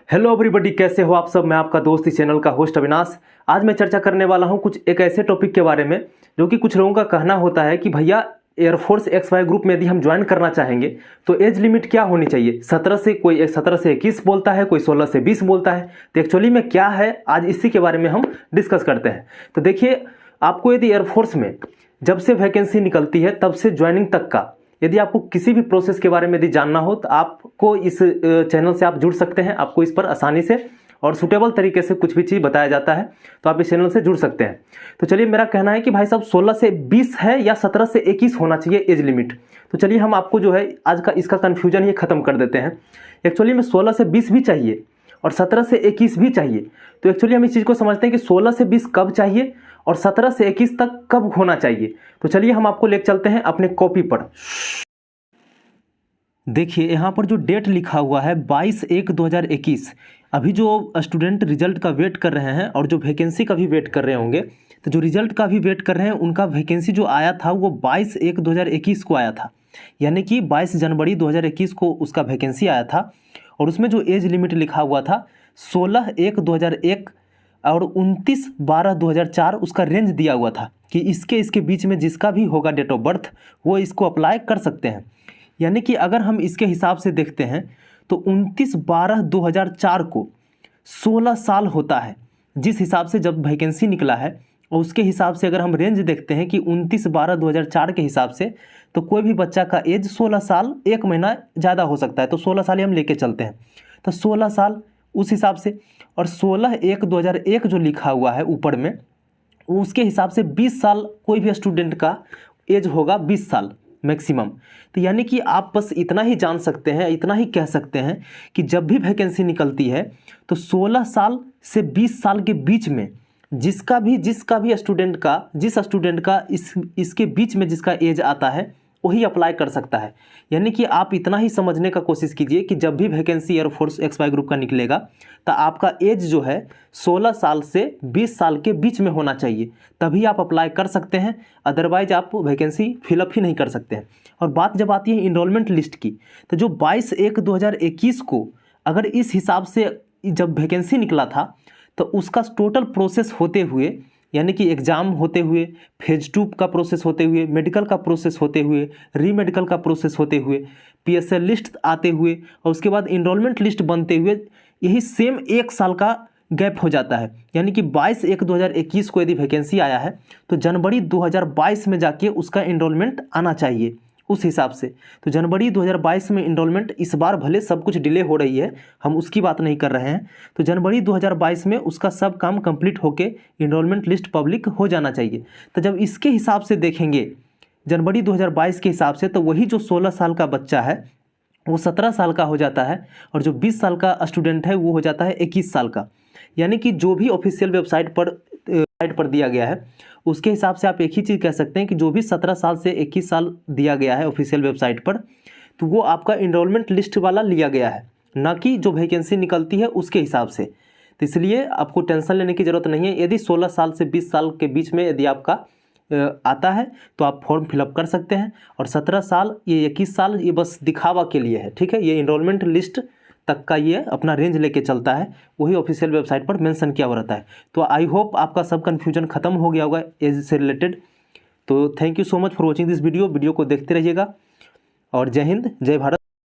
Hello everybody, कैसे हो आप सब। मैं आपका दोस्त इस चैनल का होस्ट अविनाश। आज मैं चर्चा करने वाला हूं कुछ एक ऐसे टॉपिक के बारे में जो कि कुछ लोगों का कहना होता है कि भैया एयरफोर्स XY ग्रुप में यदि हम ज्वाइन करना चाहेंगे तो एज लिमिट क्या होनी चाहिए। 17 से कोई 17 से 21 बोलता है, कोई 16 से 20 बोलता है। तो एक्चुअली में क्या है, आज इसी के बारे में हम डिस्कस करते हैं। तो देखिए, आपको यदि एयरफोर्स में जब से वैकेंसी निकलती है तब से ज्वाइनिंग तक का यदि आपको किसी भी प्रोसेस के बारे में यदि जानना हो तो आपको इस चैनल से आप जुड़ सकते हैं। आपको इस पर आसानी से और सुटेबल तरीके से कुछ भी चीज़ बताया जाता है, तो आप इस चैनल से जुड़ सकते हैं। तो चलिए, मेरा कहना है कि भाई साहब 16 से 20 है या 17 से 21 होना चाहिए एज लिमिट। तो चलिए, हम आपको जो है आज का इसका कन्फ्यूजन ये खत्म कर देते हैं। एक्चुअली में 16 से 20 भी चाहिए और 17 से 21 भी चाहिए। तो एक्चुअली हम इस चीज़ को समझते हैं कि 16 से 20 कब चाहिए और 17 से 21 तक कब होना चाहिए। तो चलिए, हम आपको ले चलते हैं अपने कॉपी पर। देखिए, यहाँ पर जो डेट लिखा हुआ है 22/1/2021। अभी जो स्टूडेंट रिजल्ट का वेट कर रहे हैं और जो वैकेंसी का भी वेट कर रहे होंगे, तो जो रिजल्ट का भी वेट कर रहे हैं उनका वैकेंसी जो आया था वो 22/1/2021 को आया था। यानी कि 22 जनवरी 2021 को उसका वैकेंसी आया था और उसमें जो एज लिमिट लिखा हुआ था 16/1/2001 और 29/12/2004 उसका रेंज दिया हुआ था कि इसके बीच में जिसका भी होगा डेट ऑफ बर्थ वो इसको अप्लाई कर सकते हैं। यानी कि अगर हम इसके हिसाब से देखते हैं तो 29/12/2004 को 16 साल होता है जिस हिसाब से जब वैकेंसी निकला है। और उसके हिसाब से अगर हम रेंज देखते हैं कि 29/12/2004 के हिसाब से तो कोई भी बच्चा का एज 16 साल 1 महीना ज़्यादा हो सकता है। तो 16 साल ही हम लेके चलते हैं, तो 16 साल उस हिसाब से। और 16/1/2001 जो लिखा हुआ है ऊपर में, उसके हिसाब से 20 साल कोई भी स्टूडेंट का एज होगा, 20 साल मैक्सिमम। तो यानी कि आप बस इतना ही जान सकते हैं, इतना ही कह सकते हैं कि जब भी वैकेंसी निकलती है तो 16 साल से 20 साल के बीच में जिसका भी स्टूडेंट का इसके बीच में जिसका एज आता है वही अप्लाई कर सकता है। यानी कि आप इतना ही समझने का कोशिश कीजिए कि जब भी वैकेंसी एयरफोर्स XY ग्रुप का निकलेगा तो आपका एज जो है 16 साल से 20 साल के बीच में होना चाहिए, तभी आप अप्लाई कर सकते हैं। अदरवाइज आप वैकेंसी फिलअप ही नहीं कर सकते हैं। और बात जब आती है इनरोलमेंट लिस्ट की, तो जो 22/1/2021 को अगर इस हिसाब से जब वैकेंसी निकला था तो उसका टोटल प्रोसेस होते हुए, यानी कि एग्ज़ाम होते हुए, फेज 2 का प्रोसेस होते हुए, मेडिकल का प्रोसेस होते हुए, री मेडिकल का प्रोसेस होते हुए, PSL लिस्ट आते हुए और उसके बाद इनरोलमेंट लिस्ट बनते हुए यही सेम 1 साल का गैप हो जाता है। यानी कि 22/1/2021 को यदि वैकेंसी आया है तो जनवरी 2022 में जाके उसका इनरोलमेंट आना चाहिए उस हिसाब से। तो जनवरी 2022 में इनरोलमेंट इस बार भले सब कुछ डिले हो रही है, हम उसकी बात नहीं कर रहे हैं। तो जनवरी 2022 में उसका सब काम कंप्लीट होके इनरोलमेंट लिस्ट पब्लिक हो जाना चाहिए। तो जब इसके हिसाब से देखेंगे जनवरी 2022 के हिसाब से, तो वही जो 16 साल का बच्चा है वो 17 साल का हो जाता है और जो 20 साल का स्टूडेंट है वो हो जाता है 21 साल का। यानी कि जो भी ऑफिशियल वेबसाइट पर दिया गया है उसके हिसाब से आप एक ही चीज़ कह सकते हैं कि जो भी 17 साल से 21 साल दिया गया है ऑफिशियल वेबसाइट पर, तो वो आपका इनरोलमेंट लिस्ट वाला लिया गया है, ना कि जो वैकेंसी निकलती है उसके हिसाब से। तो इसलिए आपको टेंशन लेने की ज़रूरत नहीं है। यदि 16 साल से 20 साल के बीच में यदि आपका आता है तो आप फॉर्म फिलअप कर सकते हैं। और 17 साल ये 21 साल ये बस दिखावा के लिए है, ठीक है। ये इनरोलमेंट लिस्ट तक का ये अपना रेंज लेके चलता है, वही ऑफिशियल वेबसाइट पर मेंशन किया हुआ रहता है। तो आई होप आपका सब कन्फ्यूजन खत्म हो गया होगा एज से रिलेटेड। तो thank you so much for watching this video को देखते रहिएगा और जय हिंद, जय भारत।